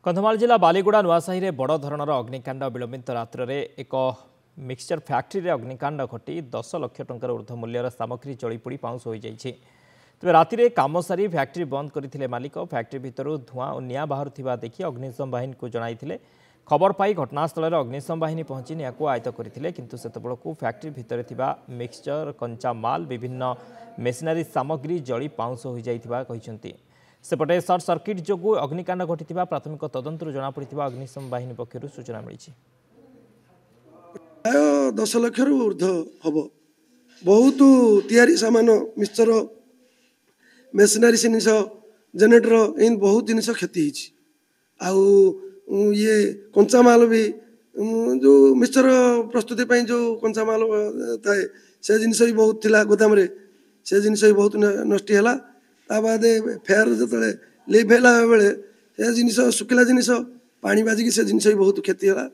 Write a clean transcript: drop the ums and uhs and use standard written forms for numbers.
कंधमाल जिला बालीगुड़ा नुआसाही में बड़ धरणर अग्निकांड विलंबित रात्र एक मिक्सचर फैक्ट्री रे अग्निकांड घटी 10 लाख टंकार ऊर्ध्व मूल्यर सामग्री जलीपोड़ी पाउंस हो जाइए। तेज राति काम सारी फैक्ट्री बंद करते मालिक फैक्ट्री भितर धूआं और निआं बाहर देखि अग्निशम बाहिनी को जणाई खबर पाई घटनास्थल अग्निशम बाहिनी पहुंची निआं को आयत्त करते किंतु सेतबेलू फैक्ट्री भितर मिक्सचर कंचा माल विभिन्न मेसिनारी सामग्री जली पाउंस हो जाइए। सेपटे सर्ट सर्किट जोगु अग्निकांड घटी प्राथमिक तदंतर जनापड़ी अग्निशम बाहिनी पक्षर सूचना मिली। प्राय 10 लाख ऊर्ध हम बहुत तैयारी सामान मिक्सचर मेसिनारी जिनिस जेनेटर इन बहुत जिनिस क्षति आउ ये कंचा माल भी जो मिक्सचर प्रस्तुति जो कंचा माल थाए से जिनिस भी बहुत थिला गोदाम रे से जिनिस भी बहुत नष्ट है। बाद फेयर जो लिभ है बेले से जिनिस सुखिला जिनिस पानी बाजिकी से जिनिस भी बहुत क्षति है।